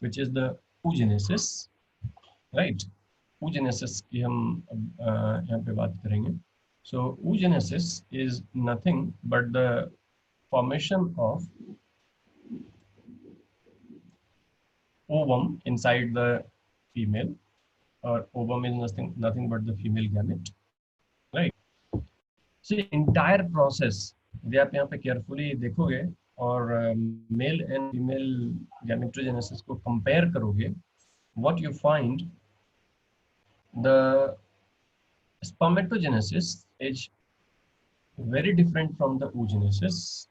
which is the oogenesis, right? oogenesis की हम यहाँ पे बात करेंगे. So oogenesis is nothing but the formation of ovum inside the female, or ovum is nothing but the female gamete, right? So entire process, यदि आप यहाँ पे केयरफुली देखोगे और मेल एंड फीमेल गैमेटोजेनेसिस को कंपेयर करोगे, what you find, the spermatogenesis is very different from the oogenesis,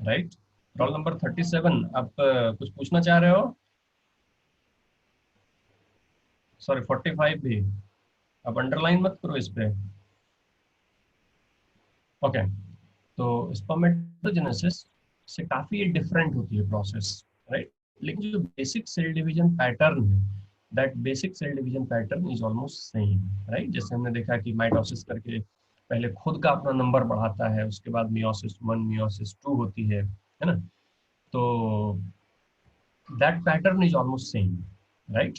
right? Roll number 37, आप कुछ पूछना चाह रहे हो? सॉरी 45 भी, आप अंडरलाइन मत करो इस पे. ओके, तो स्पर्मेटोजेनेसिस से काफी डिफरेंट होती है प्रोसेस, राइट? लेकिन जो बेसिक सेल डिवीजन पैटर्न है, that basic cell division pattern is almost same, right? जैसे हमने देखा कि माइटोसिस करके पहले खुद का अपना नंबर बढ़ाता है, उसके बाद मियोसिस 1 मियोसिस 2 होती है ना? तो that pattern is almost same, right?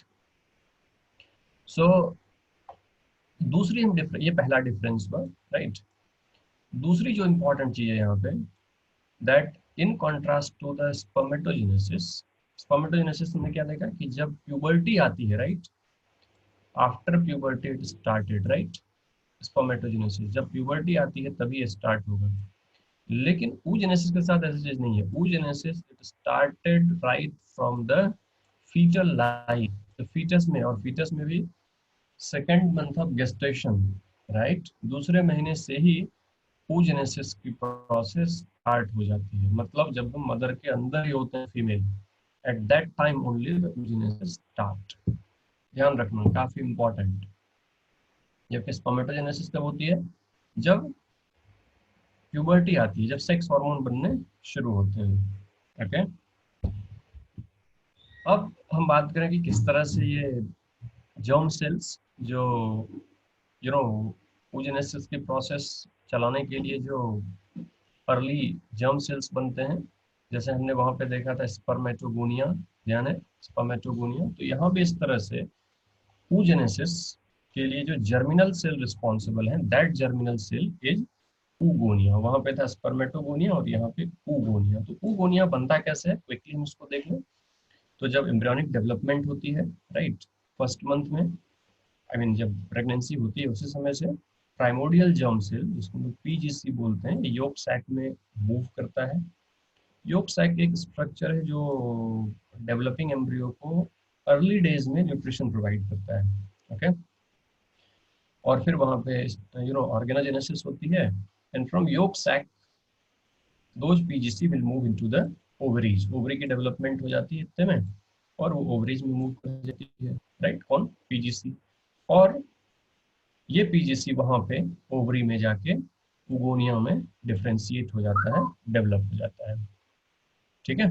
So दूसरी हम ये पहला डिफरेंस हुआ, राइट? दूसरी जो इंपॉर्टेंट चीज है यहाँ पे, that in contrast to the spermatogenesis, spermatogenesis में क्या देखा कि जब प्यूबर्टी आती है, right, after puberty it started, right? Spermatogenesis जब प्यूबर्टी आती है तभी ये स्टार्ट होगा. लेकिन oogenesis के साथ ऐसी चीज नहीं है. oogenesis it started right from the fetal life, तो फीटस में, और फीटस में भी second month of gestation, right? दूसरे महीने से ही oogenesis की प्रोसेस स्टार्ट हो जाती है. मतलब जब हम मदर के अंदर ही होते हैं female, at that time only the oogenesis start. ध्यान रखना, काफी इंपॉर्टेंट. जबकि स्पर्मेटोजेनेसिस कब होती है? जब प्यूबर्टी आती है, जब सेक्स हार्मोन बनने शुरू होते हैं. ओके, अब हम बात करें कि किस तरह से ये जर्म सेल्स जो oogenesis की प्रोसेस चलाने के लिए जो अर्ली जर्म सेल्स बनते हैं, जैसे हमने वहां पे देखा था स्पर्मेटोगोनिया, ध्यान है स्पर्मेटोगोनिया. तो यहाँ भी इस तरह से oogenesis के लिए जो जर्मिनल सेल रिस्पॉन्सिबल है, that germinal cell is oogonia. वहां पे था स्पर्मेटोगोनिया और यहाँ पे oogonia. तो oogonia बनता कैसे है, क्विकली हम इसको देख लें. तो जब एम्ब्रियोनिक डेवलपमेंट होती है, राइट, फर्स्ट मंथ में, आई मीन जब प्रेगनेंसी होती है उसी समय से प्राइमोर्डियल जर्म सेल, जिसको हम पीजीसी बोलते हैं, योक सैक में मूव करता है. योक सैक एक स्ट्रक्चर है जो डेवलपिंग एम्ब्रियो को अर्ली डेज में न्यूट्रिशन प्रोवाइड करता है. ओके, और फिर वहां पे ऑर्गेनोजेनेसिस होती है, and from yolk sac those PGC will move into the ovaries. Ovary की डेवलपमेंट हो जाती है इतने में, और वो ओवरीज में मूव कर जाती है, राइट? कौन? पीजीसी. और ये पीजीसी वहां पे ओवरी में जाके oogonia में डिफ्रेंशिएट हो जाता है, डेवलप हो जाता है. ठीक है?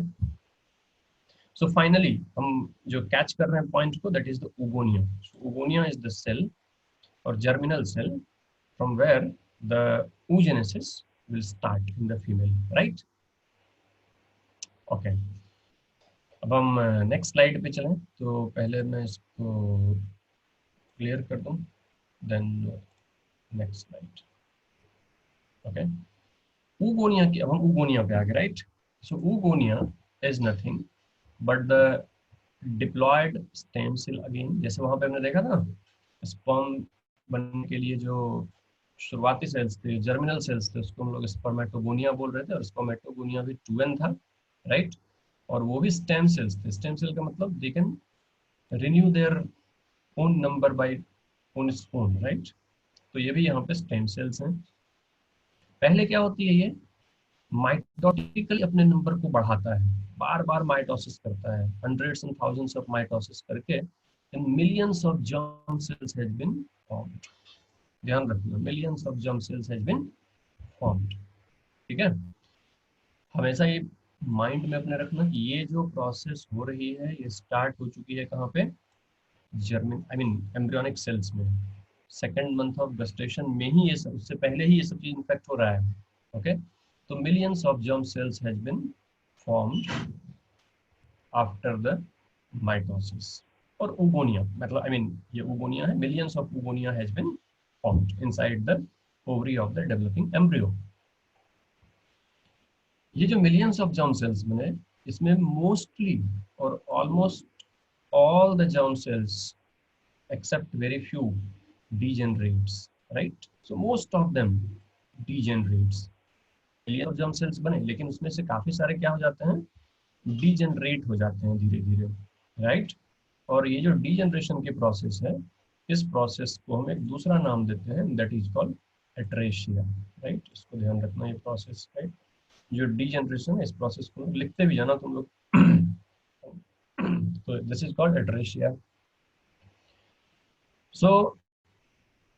सो फाइनली हम जो कैच कर रहे हैं पॉइंट को, that is the oogonia. oogonia is the cell or germinal cell from where the oogenesis will start in the female, right? Okay, अब हम नेक्स्ट स्लाइड पे चलें. तो पहले मैं इसको क्लियर कर दूं, then next slide. Okay, oogonia की, अब हम oogonia पे आ गए, right? So oogonia is nothing but the diploid stem cell. Again जैसे वहां पे हमने देखा था स्पर्म बनने के लिए जो शुरुआती सेल्स थे, जर्मिनल सेल्स थे, उसको हम लोग स्पर्मेटोगोनिया बोल रहे थे, और स्पर्मेटोगोनिया भी 2n था, राइट? और वो भी स्टेम सेल्स थे. स्टेम सेल का मतलब they can renew their own number by own own, right? तो ये भी यहाँ पे स्टेम सेल्स हैं. पहले क्या होती है, ये माइटोटिकली अपने नंबर को बढ़ाता है, बार बार माइटोसिस करता है, hundreds and thousands of mitosis करके, and millions of germ cells has been formed. ध्यान रखना, millions of germ cells has been formed. ठीक है? हमेशा ये माइंड में अपने रखना कि ये जो प्रोसेस हो रही है ये स्टार्ट हो चुकी है कहाँ पे? Germinal, I mean embryonic cells में. सेकेंड मंथ ऑफ गेस्टेशन में ही ये सब, उससे पहले ही ये सब चीज इन्फेक्ट हो रहा है. ओके, तो millions of germ cells has been formed after the mitosis. और उगोनिया मतलब आई मीन ये उगोनिया है, millions of oogonia has been formed inside the ovary of the developing embryo. ये जो मिलियंस ऑफ जर्म सेल्स बने, इसमें mostly और almost all the germ cells except very few degenerates, right? So most of them degenerates। Million of germ sales बने लेकिन उसमें से काफी सारे क्या हो जाते हैं, डीजेनरेट हो जाते हैं धीरे धीरे, राइट। और ये जो डीजनरेशन की प्रोसेस है, इस प्रोसेस को हम एक दूसरा नाम देते हैं, दैट इज कॉल्ड एट्रेशिया, राइट। इसको ध्यान रखना ये प्रोसेस, राइट। जो डीजनरेशन है इस प्रोसेस को लिखते भी जाना तुम लोग। तो this is called atresia. So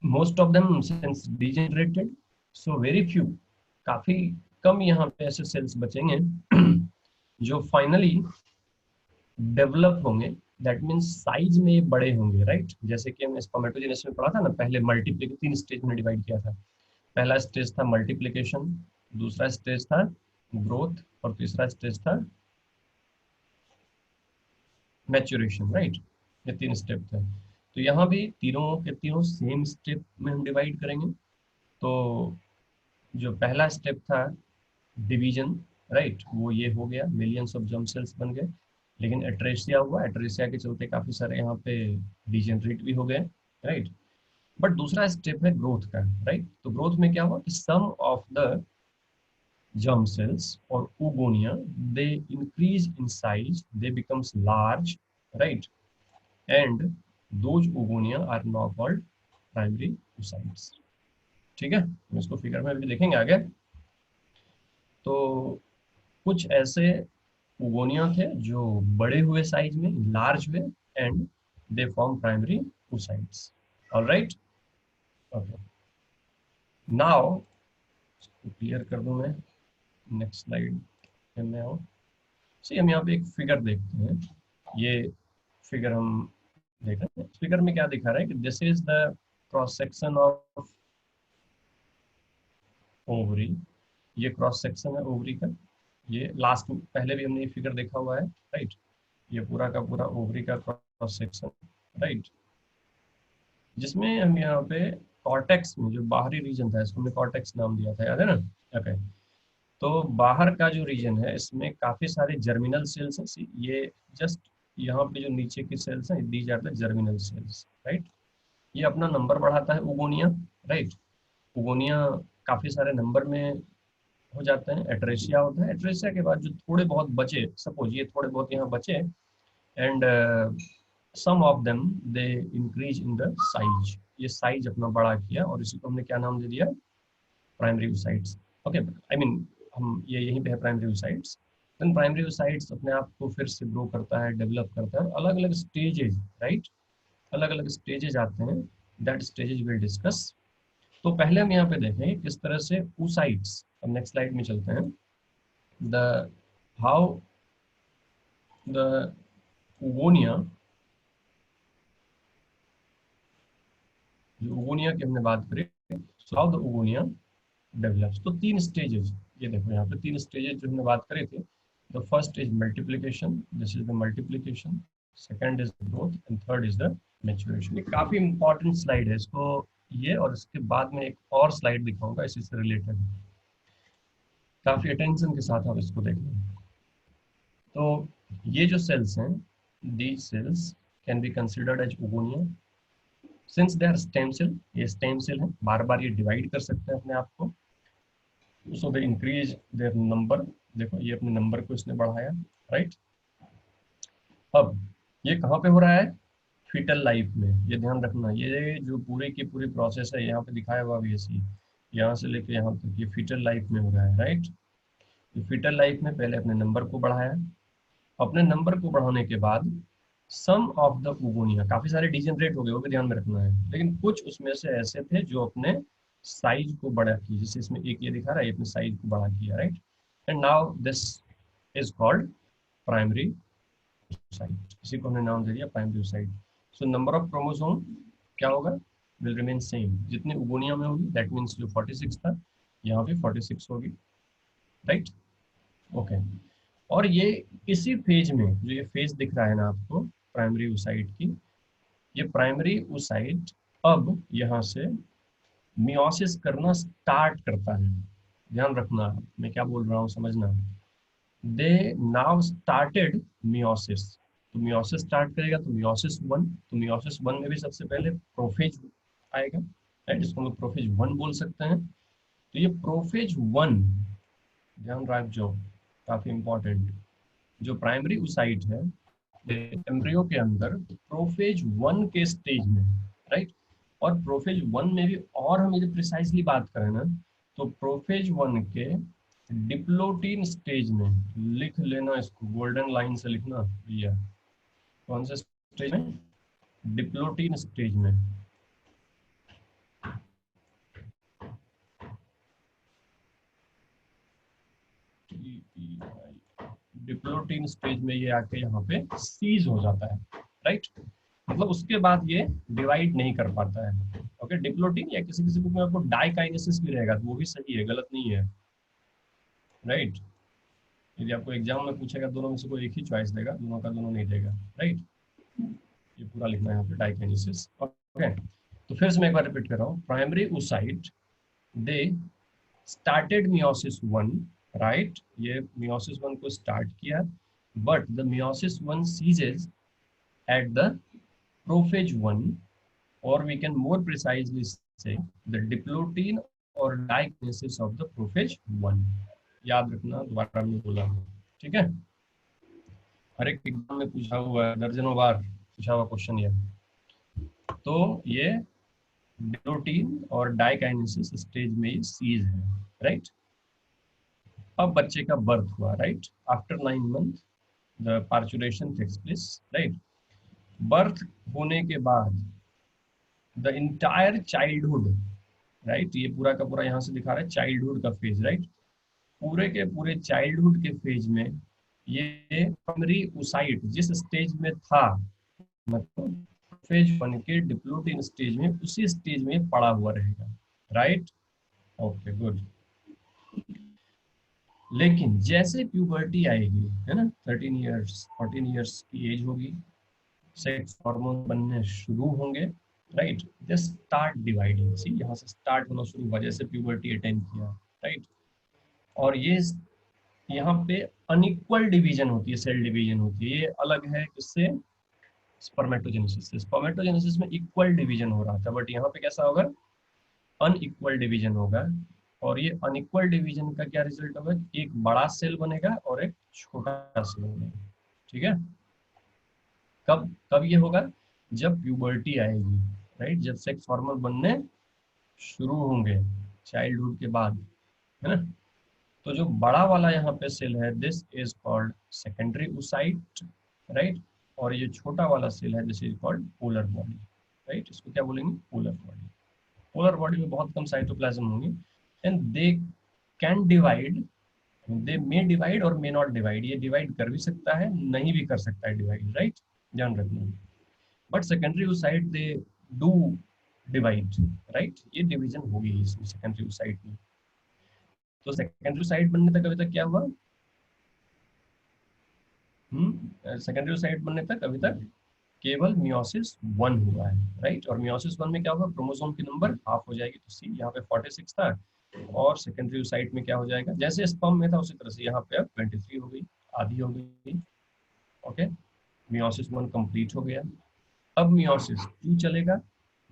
most of them since degenerated, so very few, काफी कम यहाँ पे ऐसे सेल्स बचेंगे जो फाइनली डेवलप होंगे, दैट मीन्स साइज में बड़े होंगे, राइट। जैसे कि हमने स्पर्मेटोजेनेसिस में पढ़ा था ना, पहले मल्टीप्लिकेशन 3 स्टेज में डिवाइड किया था। पहला स्टेज था मल्टीप्लिकेशन, दूसरा स्टेज था ग्रोथ, और तीसरा स्टेज था मैच्योरेशन, राइट। ये 3 स्टेप थे। तो यहाँ भी तीनों के तीनों सेम स्टेप में हम डिवाइड करेंगे। तो जो पहला स्टेप था डिवीजन, राइट, वो ये हो गया, मिलियंस ऑफ जर्म सेल्स बन गए। लेकिन एट्रेसिया हुआ, एट्रेसिया के चलते काफी सारे यहाँ पे डिजेनरेट भी हो गए, राइट। बट दूसरा स्टेप है ग्रोथ का, राइट। तो ग्रोथ में क्या हुआ कि some of the germ cells or oogonia, they increase in size, they becomes large, right, and those oogonia are now called primary oocytes। ठीक है, हम इसको फिगर में भी देखेंगे आगे। तो कुछ ऐसे oogonia थे जो बड़े हुए साइज में, लार्ज हुए, and they form primary oocytes। Alright, okay. Now clear कर दूं मैं, नेक्स्ट स्लाइड में आओ। सी हम यहाँ पे एक फिगर देखते हैं। ये फिगर हम देख रहे हैं, फिगर में क्या दिखा रहा है कि this is the cross section of ovary. ये क्रॉस सेक्शन है ओवरी का। ये लास्ट में पहले भी हमने ये फिगर देखा हुआ है, राइट। ये पूरा का पूरा ओवरी का क्रॉस सेक्शन, राइट। जिसमें हम यहाँ पे कॉर्टेक्स में जो बाहरी रीजन था, इसको हमने कॉर्टेक्स नाम दिया था, याद है ना। ओके, तो बाहर का जो रीजन है इसमें काफी सारे जर्मिनल सेल्स हैं। ये जस्ट यहाँ पे जो नीचे की सेल्स हैं, these are the germinal cells, right. ये अपना नंबर बढ़ाता है उगोनिया, राइट। उगोनिया काफी सारे नंबर में हो जाते हैं। एट्रेसिया होता है, एट्रेसिया के बाद जो थोड़े बहुत बचे, सपोज ये थोड़े बहुत यहाँ बचे, and some of them they increase in the size. ये साइज अपना बड़ा किया और इसी को हमने क्या नाम दे दिया, primary oocytes। Okay, I mean हम ये यहीं पे है primary oocytes। Then primary oocytes अपने आप को फिर से ग्रो करता है, डेवलप करता है, अलग अलग स्टेजेस, राइट, अलग अलग स्टेजेस आते हैं, दैट स्टेजेस विल डिस्कस। तो पहले हम यहाँ पे देखें किस तरह से oocytes, अब नेक्स्ट स्लाइड में चलते हैं, द हाउ द oogonia, जो oogonia की हमने बात करी, so how the oogonia develops. तो 3 स्टेजेस, ये देखो यहाँ पे 3 स्टेजेस जो हमने बात करी थी। The first is multiplication, this is the multiplication, second is growth, and third is the maturation. ये काफी इंपॉर्टेंट स्लाइड है, इसको ये और इसके बाद में एक और स्लाइड दिखाऊंगा इसी से रिलेटेड, काफी अटेंशन के साथ आप इसको देख लें। तो ये जो सेल्स हैं, these cells can be considered as oogonia since they are stem cell. ये स्टेम सेल है, बार बार ये डिवाइड कर सकते हैं अपने आप को, सो दे इंक्रीज देयर नंबर। देखो ये अपने नंबर को इसने बढ़ाया, राइट। अब ये कहाँ पे हो रहा है, फीटल लाइफ में। ये ध्यान रखना, ये जो पूरी की पूरी प्रोसेस है यहाँ पे दिखाया हुआ भी ऐसी, यहाँ से लेके यहाँ तक ये फीटल लाइफ में हो रहा है, राइट। तो फीटल लाइफ में पहले अपने नंबर को बढ़ाया, अपने नंबर को बढ़ाने के बाद सम ऑफ द oogonia, काफी सारे डिजेनरेट हो गए, वो भी ध्यान में रखना है, लेकिन कुछ उसमें से ऐसे थे जो अपने साइज को बड़ा किया, जैसे इसमें एक ये दिखा रहा है, अपने साइज को बड़ा किया, right. And now this is called primary oocyte। इसी को हमने नाम दे दिया primary oocyte। So number of chromosome क्या होगा, विल रिमेन सेम, जितने oogonia में होगी, दैट मीन्स जो 46 था यहाँ पे 46 होगी, राइट। ओके, और ये इसी फेज में, जो ये फेज दिख रहा है ना आपको प्राइमरी oocyte की, ये प्राइमरी oocyte अब यहाँ से मियोसिस करना स्टार्ट करता है। ध्यान रखना मैं क्या बोल रहा हूँ, समझना। दे नाउ स्टार्टेड मियोसिस। तो मियोसिस स्टार्ट करेगा तो मियोसिस वन, तो मियोसिस वन में भी सबसे पहले प्रोफेज आएगा, राइट, इसको हम लोग प्रोफेज वन बोल सकते हैं। तो ये प्रोफेज वन, ध्यान रखो, काफी इंपॉर्टेंट, जो प्राइमरी oocyte है एम्ब्रियो के अंदर प्रोफेज वन के स्टेज में, राइट। और प्रोफेज वन में भी और हम यदि प्रिसाइजली बात करें ना, तो प्रोफेज वन के डिप्लोटीन स्टेज में, लिख लेना इसको, गोल्डन लाइन से लिखना भैया, कौन से स्टेज में, डिप्लोटीन स्टेज में। डिप्लोटीन स्टेज में ये आके यहाँ पे सीज हो जाता है, राइट। मतलब उसके बाद ये डिवाइड नहीं कर पाता है। ओके, डिप्लोटीन या किसी किसी बुक में आपको डाइकाइनेसिस भी रहेगा, तो वो भी सही है, गलत नहीं है, राइट। यदि आपको एग्जाम में पूछेगा दोनों में से कोई एक ही चॉइस देगा, दोनों का दोनों नहीं देगा, राइट। ये पूरा लिखना है यहाँ पे, डाइकाइनेसिस। ओके, तो फिर से मैं एक बार रिपीट कर रहा हूँ, primary oocyte they started meiosis one, right, ये मियोसिस वन को स्टार्ट किया, but the meiosis one ceases at the prophase 1, or we can more precisely say the diplotin or dikinesis of the prophase 1। याद रखना, दोबारा हमने बोला है, ठीक है। हर एक एग्जाम में पूछा हुआ है, दर्जनों बार पूछा हुआ क्वेश्चन ये। तो ये डिप्लोटीन और डाइकाइनेसिस स्टेज में सीज है, राइट। अब बच्चे का बर्थ हुआ, right, after 9 month the parturition takes place, right. Birth होने के बाद द इंटायर चाइल्डहुड, राइट, ये पूरा का पूरा यहाँ से दिखा रहा है चाइल्डहुड का फेज, राइट। पूरे के पूरे चाइल्डहुड के फेज में ये प्राइमरी oocyte जिस स्टेज में था, मतलब फेज वन के डिप्लोटीन स्टेज में, उसी स्टेज में पड़ा हुआ रहेगा, राइट। Okay, good. लेकिन जैसे प्यूबर्टी आएगी, है ना, 13 इयर्स 14 इयर्स की एज होगी, सेक्स हार्मोन बनने शुरू होंगे, राइट, दे स्टार्ट डिवाइडिंग। सी यहाँ से स्टार्ट होना शुरू हुआ जैसे प्यूबर्टी अटेन किया, राइट। और ये यहाँ पे अनइक्वल डिवीजन होती है, सेल डिवीजन होती है, ये अलग है किससे, स्पर्मेटोजेनेसिस से। स्पर्मेटोजेनेसिस में इक्वल डिवीजन हो रहा था, बट यहाँ पे कैसा होगा, अनइक्वल डिवीजन होगा। और ये अनइक्वल डिवीजन का क्या रिजल्ट होगा, एक बड़ा सेल बनेगा और एक छोटा सेल बनेगा, ठीक है। कब कब ये होगा, जब प्यूबर्टी आएगी, राइट, जब सेक्स हार्मोन बनने शुरू होंगे चाइल्डहुड के बाद, है ना। तो जो बड़ा वाला यहाँ पे सेल है, this is called secondary oocyte, right. और ये छोटा वाला सेल है, this is called polar body, right. इसको क्या बोलेंगे, पोलर बॉडी। पोलर बॉडी में बहुत कम साइटोप्लाज्म होंगे, and they can divide, they may divide और मे नॉट डिवाइड, ये डिवाइड कर भी सकता है, नहीं भी कर सकता है डिवाइड, राइट, ध्यान रखना। But secondary oocyte they do divide, right, ये डिवीजन होगी इसमें सेकेंडरी oocyte में। तो सेकेंडरी oocyte बनने तक अभी तक क्या हुआ, सेकेंडरी oocyte बनने तक अभी तक केवल मियोसिस वन हुआ है, राइट। और मियोसिस वन में क्या होगा, क्रोमोसोम की नंबर हाफ हो जाएगी, तो सी यहाँ पे 46 था, और सेकेंडरी oocyte में क्या हो जाएगा, जैसे स्पर्म में था उसी तरह से यहाँ पे अब 23 हो गई, आधी हो गई। ओके, मियोसिस वन कंप्लीट हो गया। अब मियोसिस टू चलेगा।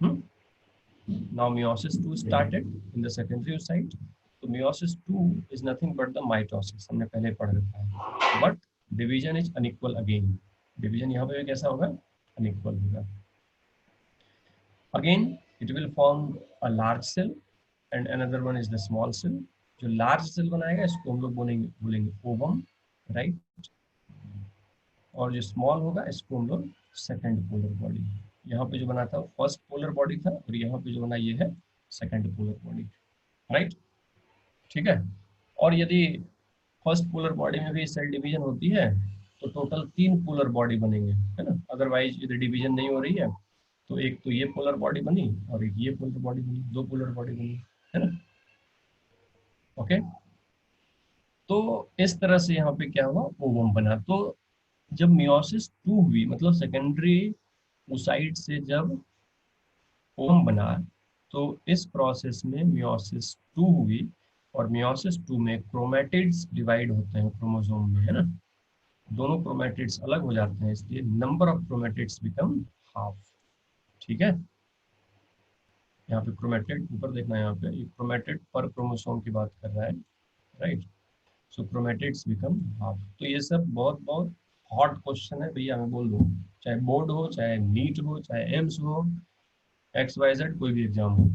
Now meiosis two started in the secondary oocyte। तो meiosis two is nothing but the mitosis, हमने पहले पढ़ रखा है, but division is unequal again. Division यहाँ पे भी कैसा होगा, अनइक्वल होगा। Again it will form a large cell and another one is the small cell. जो लार्ज सेल बनाएगा इसको हम लोग बोलेंगे बोलेंगे ओवम, राइट। और जो स्मॉल होगा इसको हम लोग सेकेंड पोलर बॉडी। यहाँ पे जो बना था फर्स्ट पोलर बॉडी था, और यहाँ पे जो बना ये है सेकेंड पोलर बॉडी, राइट, ठीक है। और यदि फर्स्ट पोलर बॉडी में भी सेल डिवीजन होती है तो टोटल 3 पोलर बॉडी बनेंगे, है ना। अदरवाइज यदि डिवीजन नहीं हो रही है तो एक तो ये पोलर बॉडी बनी और एक ये पोलर बॉडी बनी, 2 पोलर बॉडी बनी, है ना। ओके, तो इस तरह से यहाँ पे क्या हुआ, ओवम बना। तो जब मियोसिस टू हुई, मतलब सेकेंडरी ओसाइट से जब ओवम बना, तो इस प्रोसेस में मियोसिस टू हुई, और मियोसिस टू में क्रोमैटिड्स डिवाइड होते हैं क्रोमोसोम में, है ना। दोनों क्रोमैटिड्स अलग हो जाते हैं, इसलिए number of chromatids become half. ठीक है, यहाँ पे क्रोमैटिड ऊपर देखना है, यहाँ पे ये क्रोमैटिड पर क्रोमोसोम की बात कर रहा है, राइट। सो क्रोमैटिड्स बिकम हाफ। तो ये सब बहुत बहुत हॉट क्वेश्चन है भैया, मैं बोल दूँ, चाहे बोर्ड हो, चाहे नीट हो, चाहे एम्स हो, एक्स वाई जेड कोई भी एग्जाम हो,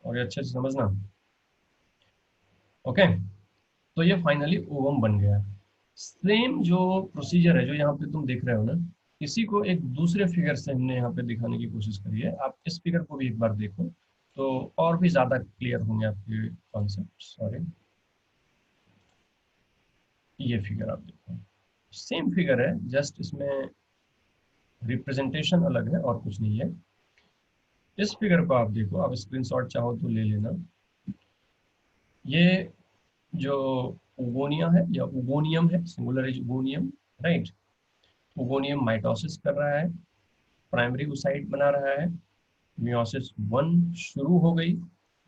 और ये अच्छे से समझना। ओके, तो ये फाइनली ओवम बन गया। सेम जो प्रोसीजर है जो यहाँ पे तुम देख रहे हो ना, इसी को एक दूसरे फिगर से हमने यहाँ पे दिखाने की कोशिश करी है। आप इस फिगर को भी एक बार देखो, तो और भी ज्यादा क्लियर होंगे आपके कॉन्सेप्ट। सॉरी, ये फिगर आप देखो, सेम फिगर है, जस्ट इसमें रिप्रेजेंटेशन अलग है और कुछ नहीं है। इस फिगर को आप देखो, आप स्क्रीनशॉट चाहो तो ले लेना। ये जो उगोनिया है या उगोनियम है, सिंगुलर इज उगोनियम, राइट। उगोनियम माइटोसिस कर रहा है, प्राइमरी ओसाइट बना रहा है, मियोसिस वन शुरू हो गई,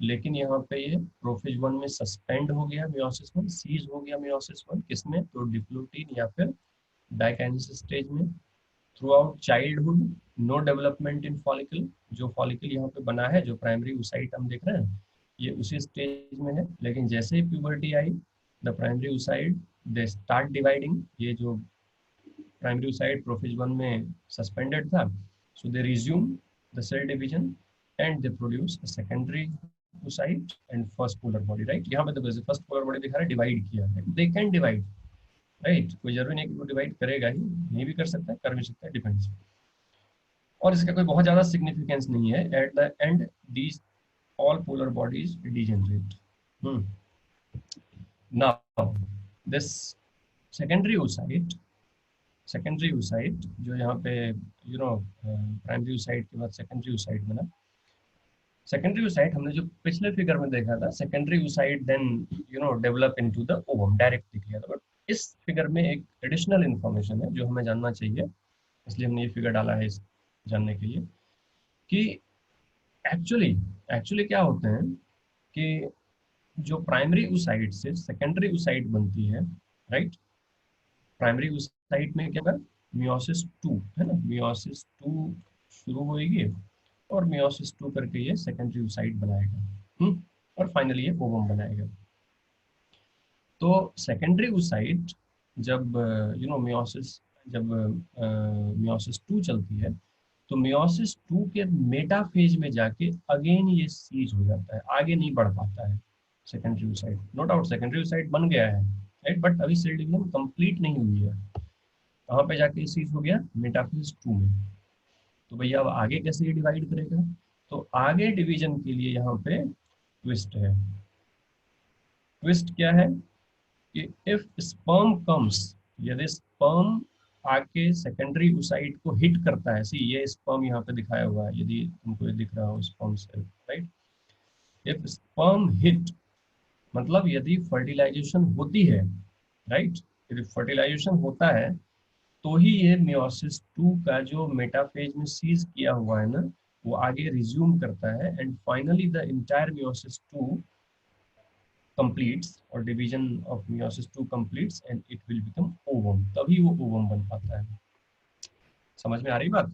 लेकिन यहाँ पे ये प्रोफेज वन में सस्पेंड हो गया, मियोसिस वन सीज हो गया, मियोसिस वन किसमें, तो डिप्लोटीन या फिर डाइकाइनेसिस स्टेज में। Throughout childhood no development in follicle, जो फॉलिकल यहाँ पे बना है, जो प्राइमरी ओसाइट हम देख रहे हैं, ये उसी स्टेज में है। लेकिन जैसे ही प्यूबर्टी आई, the primary oocyte they start dividing, ये जो प्राइमरी ओसाइट प्रोफेज वन में सस्पेंडेड था, so they resume the cell division and they produce a secondary oocyte and first polar body, right. यहाँ पे देखो जैसे फर्स्ट पोलर बॉडी दिखा रहा है, डिवाइड किया है, दे कैन डिवाइड, राइट। कोई जरूरी नहीं कि वो डिवाइड करेगा ही, नहीं भी कर सकता है, कर भी सकता है, डिपेंड्स। और इसका कोई बहुत ज्यादा सिग्निफिकेंस नहीं है। At the end these all polar bodies degenerate. Now this secondary oocyte, secondary oocyte जो यहाँ पे प्राइमरी oocyte के बाद सेकेंडरी oocyte बना। सेकेंडरी oocyte हमने जो पिछले फिगर में देखा था, secondary oocyte then develop into the ovum, direct दिख गया था। बट इस फिगर में एक एडिशनल इंफॉर्मेशन है जो हमें जानना चाहिए, इसलिए हमने ये फिगर डाला है इस जानने के लिए कि एक्चुअली एक्चुअली क्या होते हैं कि जो प्राइमरी oocyte से सेकेंडरी oocyte बनती है, राइट। प्राइमरी oocyte में क्या होगा, मियोसिस टू, है ना, मियोसिस टू शुरू होगी, और मियोसिस टू करके ये सेकेंडरी oocyte बनाएगा, और फाइनली ये ओवम बनाएगा। तो सेकेंडरी oocyte जब मियोसिस, जब मियोसिस टू चलती है, तो मियोसिस टू के मेटाफेज में जाके अगेन ये सीज हो जाता है, आगे नहीं बढ़ पाता है secondary oocyte। No doubt secondary oocyte बन गया है, राइट, बट अभी सेल डिवीजन कंप्लीट नहीं हुई है। कहाँ पे जाके सीज हो गया, मेटाफेज टू में। तो भैया अब आगे कैसे ये डिवाइड करेगा, तो आगे डिवीजन के लिए यहाँ पे ट्विस्ट है। ट्विस्ट क्या है कि इफ स्पर्म कम्स, यदि स्पर्म आके सेकेंडरी oocyte को हिट करता है, सी ये स्पर्म यहाँ पे दिखाया हुआ है, यदि तुमको ये दिख रहा हो sperm cell, right. If sperm hit, मतलब यदि फर्टिलाइजेशन होती है, राइट, यदि फर्टिलाइजेशन होता है, तो ही ये मियोसिस टू का जो मेटाफेज में सीज किया हुआ है ना, वो आगे रिज्यूम करता है, and finally the entire meiosis two completes और division of meiosis 2 completes and it will become ovum, तभी वो ovum बन पाता है। समझ में आ रही बात।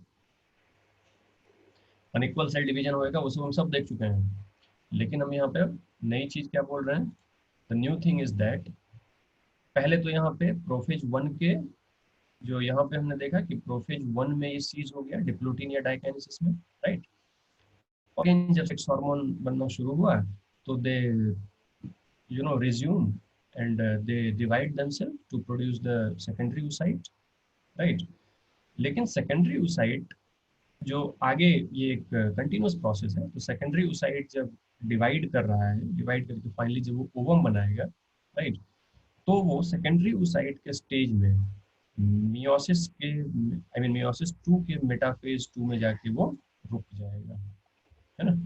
अनइक्वल सेल डिवीजन होएगा वो सब हम सब देख चुके हैं, लेकिन हम यहाँ पे नई चीज क्या बोल रहे हैं, the new thing is that, पहले तो यहाँ पे प्रोफेज वन के, जो यहाँ पे हमने देखा कि प्रोफेज वन में ये सीज हो गया डिप्लोटीन या डाइकाइनेसिस में, राइट। और जब सेक्स हार्मोन बनना शुरू हुआ, तो दे resume and they divide themselves to produce the secondary oocyte, right। लेकिन सेकेंडरी oocyte जो आगे, ये एक कंटिन्यूस प्रोसेस है, तो सेकेंडरी oocyte जब डिवाइड कर रहा है, डिवाइड करके फाइनली जब वो ओवम बनाएगा, राइट, तो वो सेकेंडरी oocyte के स्टेज में मियोसिस के, आई मीन मियोसिस टू के मेटाफेज टू में जाके वो रुक जाएगा, है ना।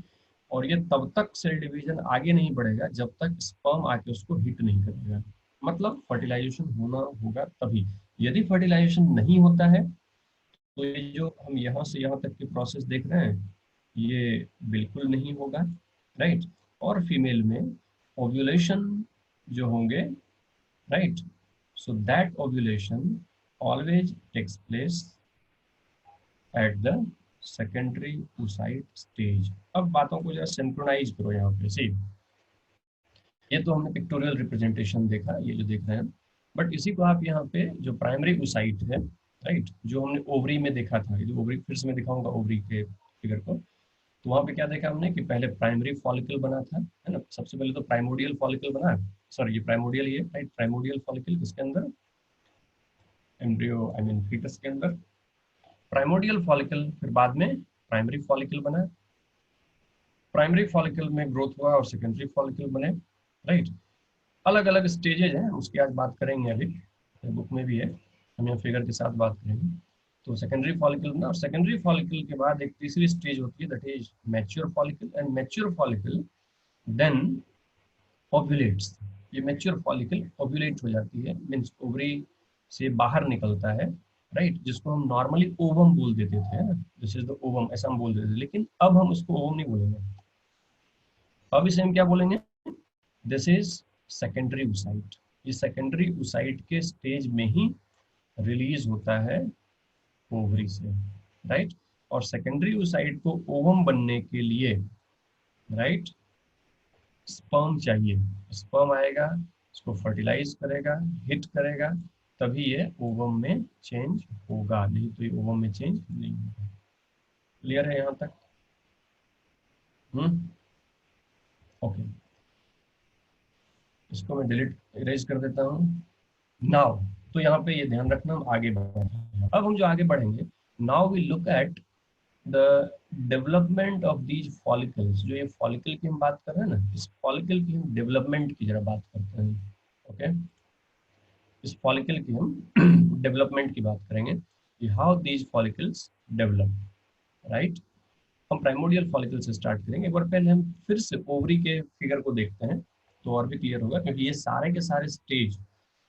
और ये तब तक सेल डिवीजन आगे नहीं बढ़ेगा जब तक स्पर्म आके उसको हिट नहीं करेगा। मतलब फर्टिलाइजेशन होना होगा तभी। यदि फर्टिलाइजेशन नहीं होता है तो ये जो हम यहाँ से यहाँ तक की प्रोसेस देख रहे हैं ये बिल्कुल नहीं होगा, राइट। और फीमेल में ओव्यूलेशन जो होंगे, right, so that ovulation always takes place at the secondary oocyte stage. अब बातों को जरा सिंक्रोनाइज करो यहाँ पे। सी, ये तो हमने पिक्टोरियल रिप्रेजेंटेशन देखा, ये जो देख रहे हैं, बट इसी को आप यहाँ पे जो प्राइमरी oocyte है, राइट, जो हमने ओवरी में देखा था, ये जो ओवरी फिर से मैं दिखाऊंगा ओवरी के फिगर को, तो वहाँ पे क्या देखा हमने कि पहले प्राइमरी फॉलिकल बना था, है ना, सबसे पहले तो प्राइमोडियल फॉलिकल बना, सॉरी ये प्राइमोडियल, ये राइट, प्राइमोडियल फॉलिकल किसके अंदर, एम्ब्रियो आई मीन फीटस के अंदर, प्राइमोडियल फॉलिकल, फिर बाद में प्राइमरी फॉलिकल बना, प्राइमरी फॉलिकल में ग्रोथ हुआ और सेकेंडरी फॉलिकल बने, राइट। अलग अलग स्टेजेज हैं, उसकी आज बात करेंगे, अभी बुक में भी है, हम यहाँ फिगर के साथ बात करेंगे। तो सेकेंडरी फॉलिकल ना, और सेकेंडरी फॉलिकल के बाद एक तीसरी स्टेज होती है, that is mature follicle, and mature follicle then ovulates. ये मैच्योर फॉलिकल ओव्यूलेट हो जाती है, मीन्स ओवरी से बाहर निकलता है, राइट, जिसको हम नॉर्मली ओवम बोल देते थे, है ना, दिस इज द ओवम, ऐसा हम बोल देते थे, लेकिन अब हम उसको ओवम नहीं बोलेंगे, अब इसे हम क्या बोलेंगे, दिस इज सेकेंडरी oocyte। ये सेकेंडरी oocyte के स्टेज में ही रिलीज होता है ओवरी से, राइट। और सेकेंडरी oocyte को ओवम बनने के लिए, राइट, स्पर्म चाहिए, स्पर्म आएगा, इसको फर्टिलाइज करेगा, हिट करेगा, तभी ये ओवम में चेंज होगा, नहीं तो ये ओवम में चेंज नहीं होगा। क्लियर है यहाँ तक? ओके, इसको मैं डिलीट इरेज कर देता हूँ नाउ। तो यहाँ पे ये ध्यान रखना, हम आगे बढ़ रहे हैं, अब हम जो आगे बढ़ेंगे, now we look at the development of these follicles. जो ये फॉलिकल की हम बात कर रहे हैं ना, इस फॉलिकल की हम डेवलपमेंट की जरा बात करते हैं, ओके। इस फॉलिकल की हम डेवलपमेंट की बात करेंगे कि how these follicles develop, right. हम प्राइमोडियल फॉलिकल से स्टार्ट करेंगे, एक बार पहले हम फिर से ओवरी के फिगर को देखते हैं तो और भी क्लियर होगा, क्योंकि ये सारे के सारे स्टेज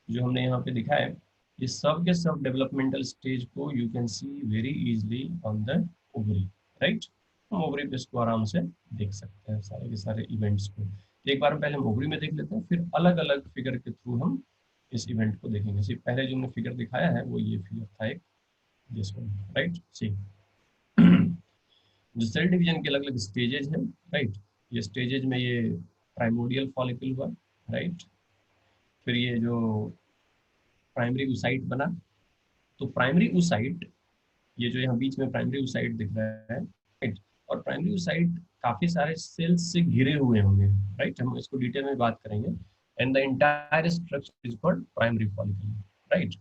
जो हमने यहाँ पे दिखाया है, ये सब के सब डेवलपमेंटल स्टेज को you can see very easily on the ovary, right. हम ओवरी पे इसको आराम से देख सकते हैं, सारे के सारे इवेंट्स को। एक बार पहले हम ओवरी में देख लेते हैं, फिर अलग अलग फिगर के थ्रू हम इस इवेंट को देखेंगे। सिर्फ पहले जो हमने फिगर दिखाया है वो ये फिगर था एक, दिस वन, राइट। सी, जो सेल डिवीजन के अलग अलग स्टेजेज हैं, राइट, ये स्टेजेज में ये प्राइमोडियल फॉलिकल हुआ, राइट, फिर ये जो प्राइमरी oocyte बना, तो प्राइमरी oocyte, ये जो यहाँ बीच में प्राइमरी oocyte दिख रहा है, राइट, और प्राइमरी oocyte काफी सारे सेल्स से घिरे हुए होंगे, राइट, हम इसको डिटेल में बात करेंगे, and the entire structure is called primary follicle, right.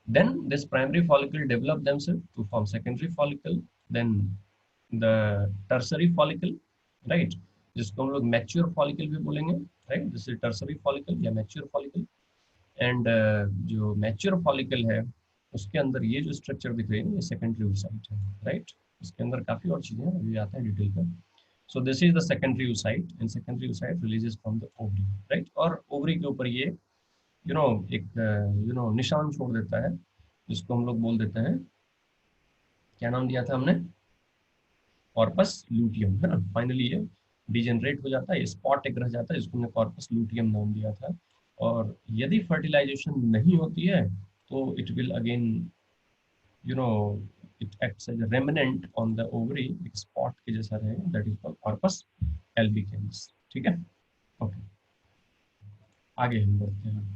Then this primary follicle develop themselves to form secondary follicle, then the tertiary follicle, right, जिसको हम लोग मैच्योर फॉलिकल भी बोलेंगे, right, this is tertiary follicle या mature follicle. And जो mature follicle है उसके अंदर ये जो स्ट्रक्चर दिख रही है ये सेकेंडरी oocyte है, राइट। इसके अंदर काफी और चीजें अभी आते हैं डिटेल में। सो this is the secondary oocyte, and secondary oocyte releases from the ovary, right, और ओवरी के ऊपर ये एक निशान छोड़ देता है, जिसको हम लोग बोल देते हैं, क्या नाम दिया था हमने, कॉर्पस लूटियम, है ना। फाइनली ये डिजेनरेट हो जाता है, ये स्पॉट एक रह जाता है, जिसको हमने कॉर्पस लूटियम नाम दिया था। और यदि फर्टिलाइजेशन नहीं होती है तो it will again you know it acts as a remnant on the ovary, एक स्पॉट के जैसा रहेगा, that is called corpus albicans, ठीक है। ओके, आगे हम बढ़ते हैं।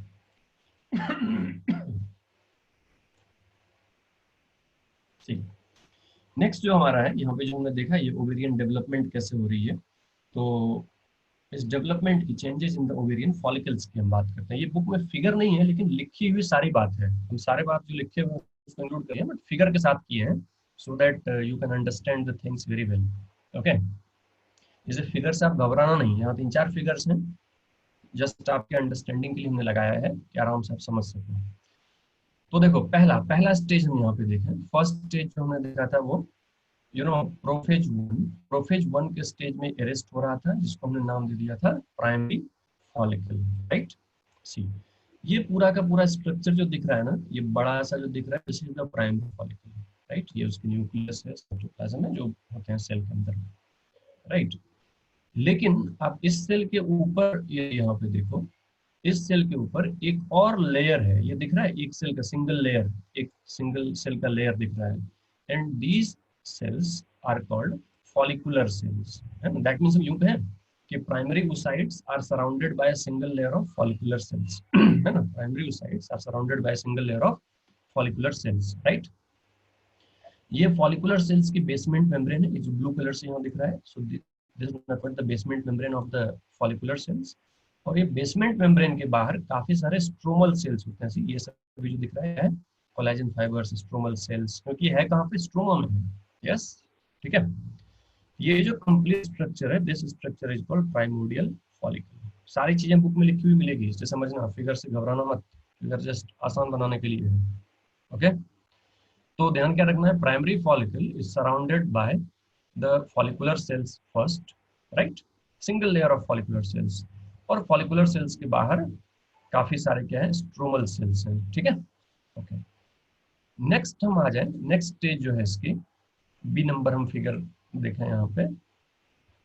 ठीक, नेक्स्ट जो हमारा है यहाँ पे, जो हमने देखा ये ओवेरियन डेवलपमेंट कैसे हो रही है, तो इस डेवलपमेंट की changes in the ovarian follicles की हम बात करते हैं। ये बुक में फिगर नहीं है लेकिन लिखी हुई सारी बात है, हम सारे बात जो लिखे हुए उसको इंक्लूड करिए, बट फिगर के साथ किए हैं, so that you can understand the things very well, okay. जैसे फिगर से आप घबराना नहीं, यहाँ 3-4 फिगर्स हैं, जस्ट आपके अंडरस्टैंडिंग के लिए हमने लगाया है कि आराम से आप समझ सकें। तो देखो, पहला पहला स्टेज हम यहाँ पे देखें, फर्स्ट स्टेज जो हमने देखा था वो प्रोफेज 1 के स्टेज में अरेस्ट हो रहा था, जिसको हमने नाम दे दिया था प्राइमरी फॉलिकल, राइट। सी, ये पूरा का पूरा स्ट्रक्चर जो दिख रहा है ना, ये बड़ा सा जो दिख रहा है, this is the primary follicle, right. ये उसकी न्यूक्लियस है, साइटोप्लाज्म है, जो होते हैं सेल के अंदर, राइट। लेकिन आप इस सेल के ऊपर, ये यहाँ पे देखो, इस सेल के ऊपर एक और लेयर है, ये दिख रहा है, एक सेल का सिंगल लेयर, एक सिंगल सेल का लेयर दिख रहा है, and these cells are called follicular cells, है ना। दैट मीन्स हम यूं कहें कि primary oocytes are surrounded by a single layer of follicular cells, है ना। Primary oocytes are surrounded by a single layer of follicular cells, right. ये follicular cells की बेसमेंट मेम्ब्रेन है, ये जो ब्लू कलर से यहाँ दिख रहा है, so this is nothing the basement membrane of the follicular cells. और ये बेसमेंट मेम्ब्रेन के बाहर काफी सारे स्ट्रोमल सेल्स होते हैं, ये सब जो दिख रहा है कोलेजन फाइबर्स, स्ट्रोमल सेल्स, क्योंकि है कहाँ पे, स्ट्रोमा में है, यस, ठीक है। ये जो कंप्लीट स्ट्रक्चर है, this structure is called primordial follicle. सारी चीजें बुक में लिखी हुई मिलेगी, इससे समझना, फिगर से घबराना मत, फिगर जस्ट आसान बनाने के लिए है, ओके। तो ध्यान क्या रखना है, primary follicle is surrounded by the follicular cells first, right, single layer of follicular cells, और फॉलिकुलर सेल्स के बाहर काफी सारे क्या है, स्ट्रोमल सेल्स हैं, ठीक है, ओके। नेक्स्ट हम आ जाए, नेक्स्ट स्टेज जो है इसकी, बी नंबर हम फिगर देखें यहाँ पे,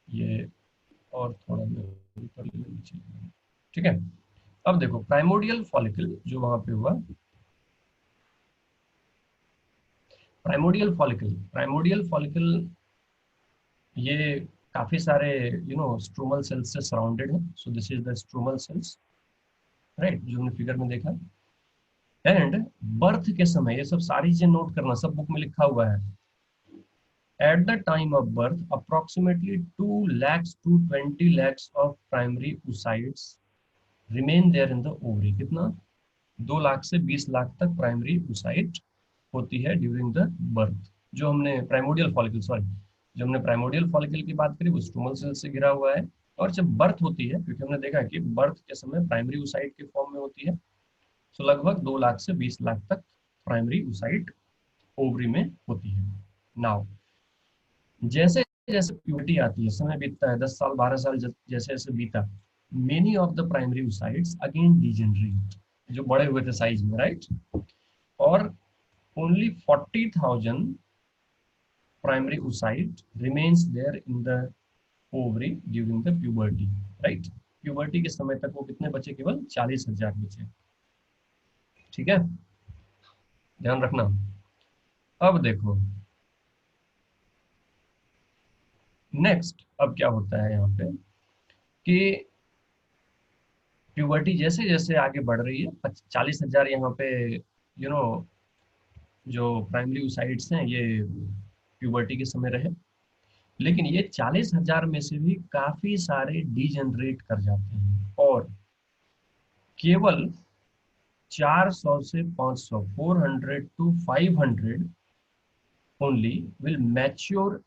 ये और थोड़ा मैं ऊपर ले लेना चाहिए, ठीक है। अब देखो प्राइमोडियल फॉलिकल जो वहां पे हुआ, प्राइमोडियल फॉलिकल ये काफी सारे स्ट्रोमल सेल्स से सराउंडेड है, so this is the stromal cells, right, जो हमने फिगर में देखा। एंड बर्थ के समय, ये सब सारी चीजें नोट करना, सब बुक में लिखा हुआ है। At the time of birth approximately 2 lakhs to 20 lakhs of primary oocytes remain there in the ovary। कितना, 2 लाख से 20 लाख तक प्राइमरी oocyte होती है ड्यूरिंग द बर्थ। जो हमने प्राइमोडियल फॉलिकल, सॉरी, जो हमने प्राइमोडियल फॉलिकल की बात करी वो स्ट्रोमल सेल से घिरा हुआ है। और जब बर्थ होती है, क्योंकि हमने देखा कि बर्थ के समय प्राइमरी oocyte के फॉर्म में होती है, तो लगभग 2 लाख से 20 लाख तक प्राइमरी oocyte ओवरी में होती है। नाउ जैसे जैसे प्यूबर्टी आती है, समय बीतता है, 10 साल 12 साल जैसे जैसे बीता, many of the primary oocytes again degenerate, जो बड़े हुए थे साइज में, राइट। और only 40,000 primary oocyte remains there in the ovary during the puberty, right। Puberty के समय तक वो कितने बचे, केवल 40,000 बचे, ठीक है, ध्यान रखना। अब देखो नेक्स्ट, अब क्या होता है यहाँ पे कि प्यूबर्टी जैसे जैसे आगे बढ़ रही है, 40,000 यहाँ पे यू नो जो प्राइमरी oocytes हैं ये प्यूबर्टी के समय रहे, लेकिन ये 40,000 में से भी काफी सारे डीजनरेट कर जाते हैं, और केवल 400 से 500, 400 to 500 only will mature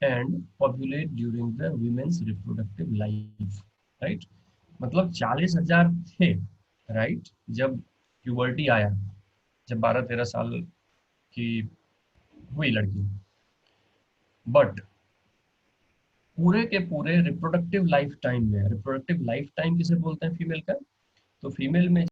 and populate during the women's reproductive life, right। मतलब 40,000 थे, राइट, जब प्यूबर्टी आया, जब 12-13 साल की हुई लड़की, बट पूरे के पूरे रिप्रोडक्टिव लाइफ टाइम में, रिप्रोडक्टिव लाइफ टाइम किसे बोलते हैं फीमेल का, तो फीमेल में